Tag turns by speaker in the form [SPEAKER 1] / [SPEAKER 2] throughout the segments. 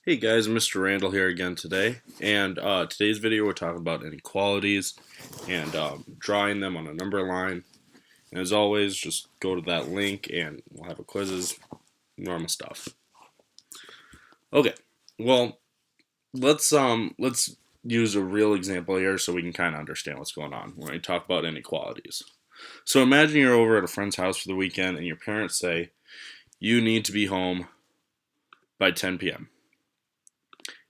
[SPEAKER 1] Hey guys, Mr. Randall here again today, and today's video we're talking about inequalities and drawing them on a number line. And as always, just go to that link and we'll have a quizzes, normal stuff. Okay, well let's use a real example here so we can kind of understand what's going on when we talk about inequalities. So imagine you're over at a friend's house for the weekend and your parents say you need to be home by 10 p.m.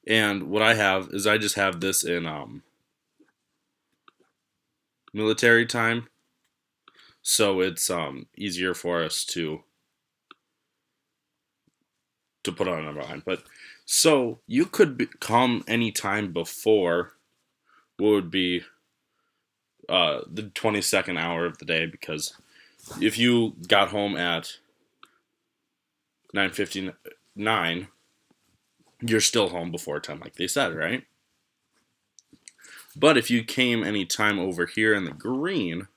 [SPEAKER 1] And what I have is I just have this in military time, so it's easier for us to put on a number line. But so you could come any time before what would be the 22nd hour of the day, because if you got home at 9:59, you're still home before 10, like they said, right? But if you came any time over here in the green,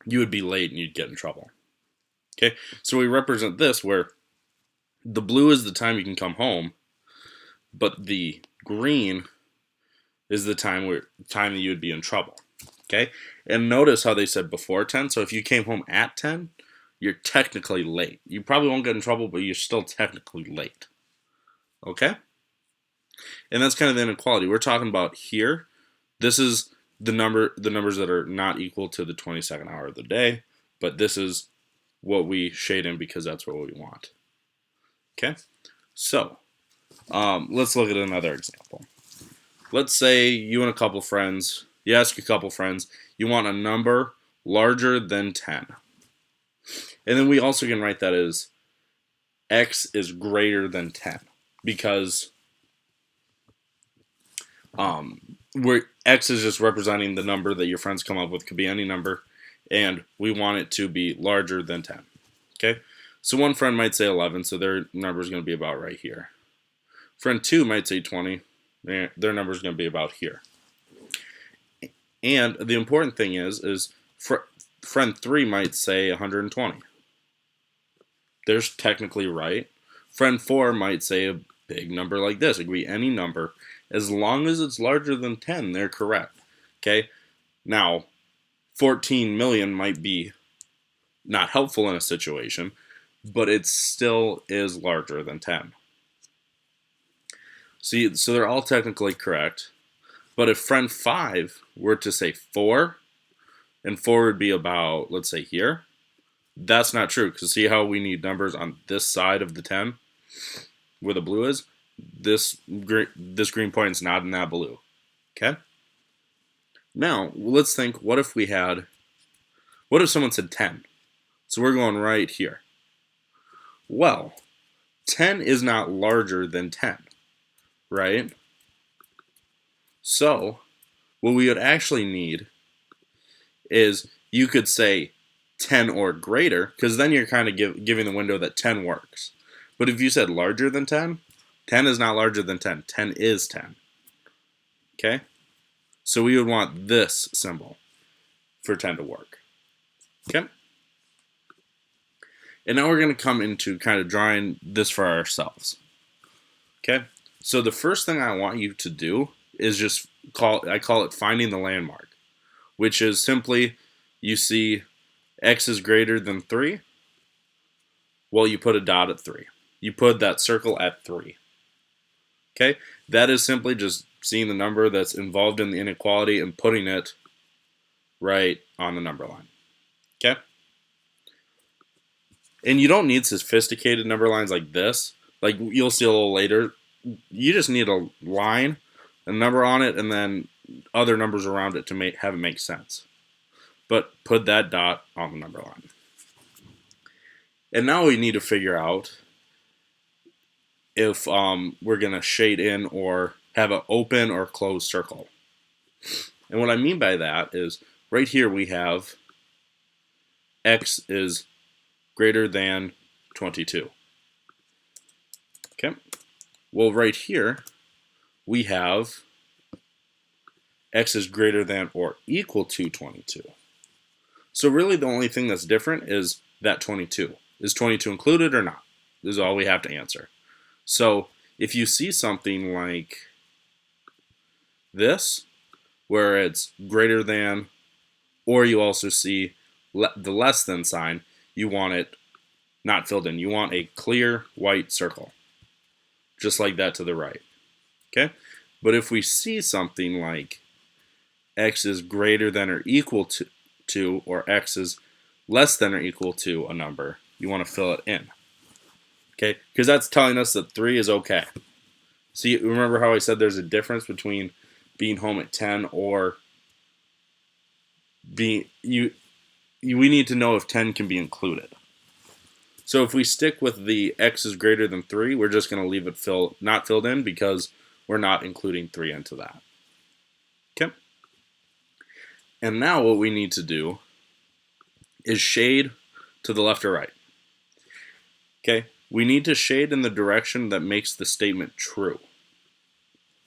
[SPEAKER 1] you would be late and you'd get in trouble. Okay, so we represent this where the blue is the time you can come home, but the green is the time that you would be in trouble. Okay, and notice how they said before 10. So if you came home at 10, you're technically late. You probably won't get in trouble, but you're still technically late. Okay, and that's kind of the inequality we're talking about here. This is the numbers that are not equal to the 22nd hour of the day, but this is what we shade in because that's what we want. Okay, so let's look at another example. Let's say you and a couple friends, you ask a couple friends, you want a number larger than 10. And then we also can write that as x is greater than 10, because where x is just representing the number that your friends come up with, could be any number, and we want it to be larger than 10. Okay, so one friend might say 11, so their number is going to be about right here. Friend 2 might say 20, their number is going to be about here. And the important thing is friend 3 might say 120. They're technically right. Friend 4 might say a big number like this. It could be any number. As long as it's larger than 10, they're correct. Okay? Now, 14 million might be not helpful in a situation, but it still is larger than 10. See, so they're all technically correct. But if friend 5 were to say 4, and 4 would be about, let's say, here, that's not true. Because see how we need numbers on this side of the 10, where the blue is? This green point is not in that blue. Okay? Now, let's think, what if someone said 10? So we're going right here. Well, 10 is not larger than 10, right? So, what we would actually need is you could say 10 or greater, because then you're kind of giving the window that 10 works. But if you said larger than 10, 10 is not larger than 10. 10 is 10. Okay? So we would want this symbol for 10 to work. Okay? And now we're going to come into kind of drawing this for ourselves. Okay? So the first thing I want you to do is just I call it finding the landmark, which is simply you see x is greater than 3. Well, you put a dot at 3. You put that circle at 3. Okay? That is simply just seeing the number that's involved in the inequality and putting it right on the number line. Okay? And you don't need sophisticated number lines like this. Like you'll see a little later. You just need a line, a number on it, and then other numbers around it to have it make sense. But put that dot on the number line. And now we need to figure out if we're going to shade in or have an open or closed circle. And what I mean by that is right here we have x is greater than 22. Okay. Well, right here we have x is greater than or equal to 22. So really the only thing that's different is that 22. Is 22 included or not? This is all we have to answer. So if you see something like this, where it's greater than, or you also see the less than sign, you want it not filled in. You want a clear white circle, just like that to the right. Okay? But if we see something like x is greater than or equal to or x is less than or equal to a number, you want to fill it in. Okay? Because that's telling us that 3 is okay. See, remember how I said there's a difference between being home at 10 or being we need to know if 10 can be included. So if we stick with the x is greater than 3, we're just going to leave it not filled in because we're not including 3 into that. Okay? And now what we need to do is shade to the left or right. Okay? We need to shade in the direction that makes the statement true.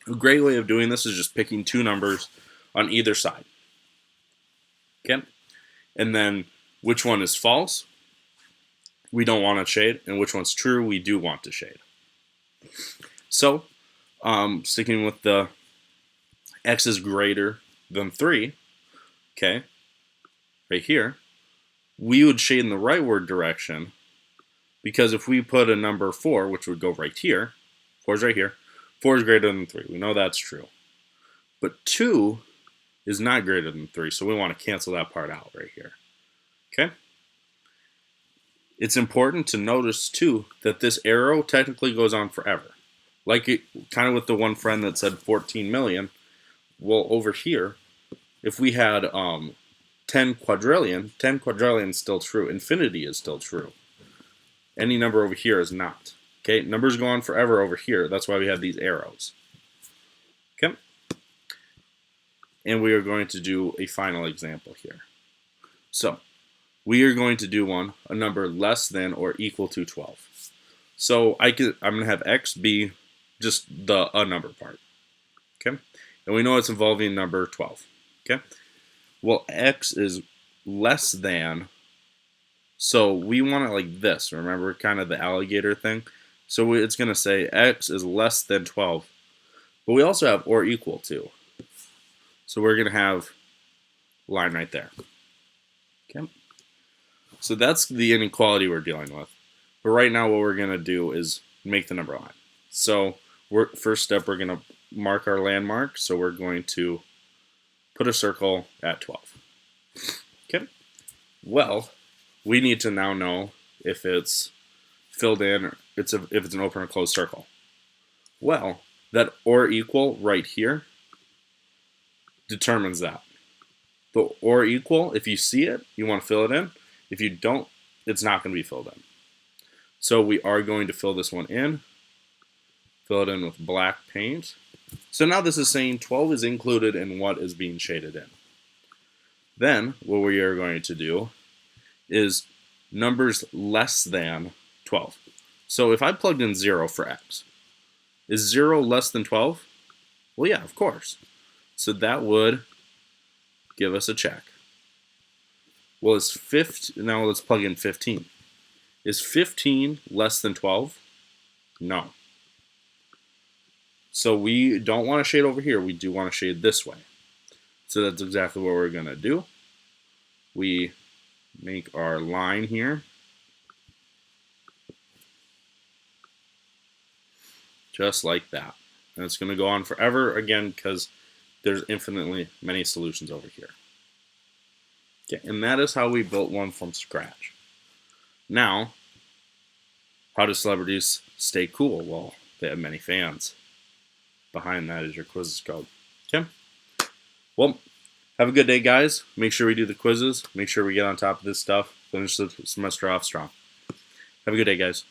[SPEAKER 1] A great way of doing this is just picking 2 numbers on either side. Okay? And then which one is false, we don't want to shade, and which one's true, we do want to shade. So, sticking with the x is greater than 3, okay, right here, we would shade in the rightward direction, because if we put a number 4, which would go right here, 4 is right here, 4 is greater than 3. We know that's true. But 2 is not greater than 3, so we want to cancel that part out right here. Okay? It's important to notice, too, that this arrow technically goes on forever. Like it, kind of with the one friend that said 14 million. Well, over here, if we had 10 quadrillion is still true. Infinity is still true. Any number over here is not. Okay, numbers go on forever over here. That's why we have these arrows. Okay? And we are going to do a final example here. So, we are going to do a number less than or equal to 12. So I'm going to have x be just the a number part. Okay? And we know it's involving number 12. Okay? Well, x is less than, so we want it like this. Remember kind of the alligator thing? So it's going to say x is less than 12. But we also have or equal to. So we're going to have a line right there. Okay? So that's the inequality we're dealing with. But right now what we're going to do is make the number line. So first step, we're going to mark our landmark. So we're going to put a circle at 12. Okay. Well, we need to now know if it's filled in, or if it's an open or closed circle. Well, that or equal right here determines that. The or equal, if you see it, you want to fill it in. If you don't, it's not going to be filled in. So we are going to fill this one in. Fill it in with black paint. So now this is saying 12 is included in what is being shaded in. Then what we are going to do is numbers less than 12. So if I plugged in 0 for x, is 0 less than 12? Well, yeah, of course. So that would give us a check. Well, now let's plug in 15. Is 15 less than 12? No. So we don't want to shade over here. We do want to shade this way. So that's exactly what we're going to do. We make our line here. Just like that. And it's going to go on forever again because there's infinitely many solutions over here. Okay, and that is how we built one from scratch. Now, how do celebrities stay cool? Well, they have many fans. Behind that is your quizzes code. Okay? Well, have a good day, guys. Make sure we do the quizzes. Make sure we get on top of this stuff. Finish the semester off strong. Have a good day, guys.